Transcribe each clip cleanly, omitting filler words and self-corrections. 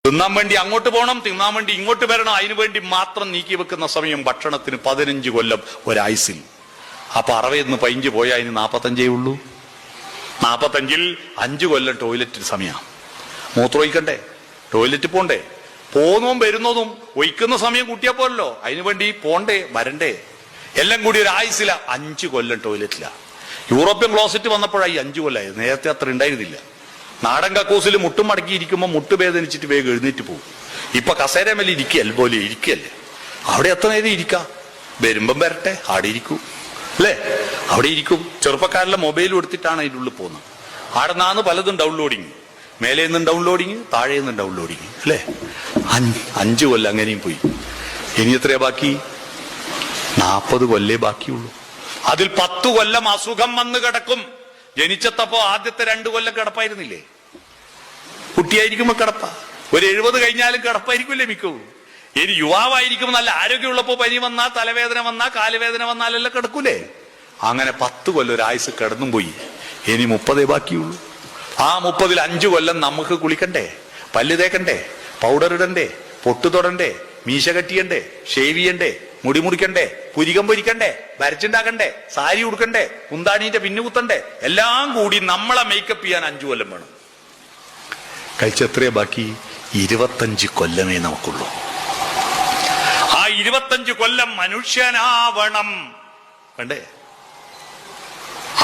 തിന്നാൻ വേണ്ടി അങ്ങോട്ട് പോകണം, തിന്നാൻ വേണ്ടി ഇങ്ങോട്ട് വരണം, അതിനു വേണ്ടി മാത്രം നീക്കി വെക്കുന്ന സമയം ഭക്ഷണത്തിന് 15 കൊല്ലം ഒരായുസിൽ. അപ്പൊ 60 15 പോയാൽ അതിന് 45 ഉള്ളൂ. 45-ൽ 5 കൊല്ലം ടോയ്ലറ്റിന് സമയമാണ്. മൂത്രം ഒഴിക്കണ്ടേ, ടോയ്ലറ്റ് പോണ്ടേ, പോന്നതും വരുന്നതും ഒഴിക്കുന്ന സമയം കൂട്ടിയാ പോലല്ലോ, അതിനു വേണ്ടി പോണ്ടേ വരണ്ടേ, എല്ലാം കൂടി ഒരു ആയുസില 5 കൊല്ലം ടോയ്ലറ്റില. യൂറോപ്യൻ ക്ലോസറ്റ് വന്നപ്പോഴായി 5 കൊല്ലായി, നേരത്തെ അത്ര ഉണ്ടായിരുന്നില്ല. നാടൻ കക്കൂസിൽ മുട്ടും മടക്കിയിരിക്കുമ്പോൾ മുട്ട് വേദനിച്ചിട്ട് വേഗം എഴുന്നേറ്റ് പോകും. ഇപ്പൊ കസേര മേലെ ഇരിക്കല്ലേ പോലെ ഇരിക്കല്ലേ, അവിടെ എത്ര നേരം ഇരിക്കാം, വരുമ്പം വരട്ടെ, അവിടെ ഇരിക്കും അല്ലേ, അവിടെ ഇരിക്കും. ചെറുപ്പക്കാരെല്ലാം മൊബൈൽ എടുത്തിട്ടാണ് അതിൻ്റെ ഉള്ളിൽ പോകുന്നത്. അവിടെ നിന്നാണ് പലതും ഡൗൺലോഡിങ്, മേലെ നിന്നും ഡൗൺലോഡിങ്, താഴെ നിന്നും ഡൗൺലോഡിങ് അല്ലേ. 5 കൊല്ലം അങ്ങനെയും പോയി. ഇനി എത്രയാ ബാക്കി? 40 കൊല്ലേ ബാക്കിയുള്ളൂ. അതിൽ 10 കൊല്ലം അസുഖം വന്ന് കിടക്കും. ജനിച്ചപ്പോ ആദ്യത്തെ 2 കൊല്ലം കിടപ്പായിരുന്നില്ലേ, കുട്ടിയായിരിക്കുമ്പോ കിടപ്പ, ഒരു 70 കഴിഞ്ഞാലും കിടപ്പായിരിക്കില്ലേ മിക്കവും. ഇനി യുവാവായിരിക്കും, നല്ല ആരോഗ്യമുള്ളപ്പോ പനി വന്നാ, തലവേദന വന്നാ, കാലുവേദന വന്നാലെല്ലാം കിടക്കൂലേ. അങ്ങനെ 10 കൊല്ലം ഒരു ആയുസ് കിടന്നും പോയി. ഇനി 30 ബാക്കിയുള്ളൂ. ആ 30-ൽ 5 കൊല്ലം നമുക്ക് കുളിക്കണ്ടേ, പല്ല് തേക്കണ്ടേ, പൗഡർ ഇടണ്ടേ, പൊട്ടു തൊടണ്ടേ, മീശ കെട്ടിയണ്ടേ, ഷേവ് ചെയ്യണ്ടേ, മുടി മുറിക്കണ്ടേ, പുരികം പൊരിക്കണ്ടേ, വരച്ചുണ്ടാക്കണ്ടേ, സാരി ഉടുക്കണ്ടേ, കുന്താണീന്റെ പിന്നു കുത്തണ്ടേ, എല്ലാം കൂടി നമ്മളെ മേക്കപ്പ് ചെയ്യാൻ 5 കൊല്ലം വേണം. കഴിച്ചെത്രയാ ബാക്കി? 25 കൊല്ലമേ നമുക്കുള്ളൂ. ആ 25 കൊല്ലം മനുഷ്യനാവണം വേണ്ടേ?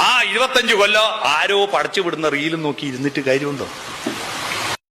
ആ 25 കൊല്ലം ആരോ പടച്ചു വിടുന്ന റീലും നോക്കി ഇരുന്നിട്ട് കാര്യമുണ്ടോ?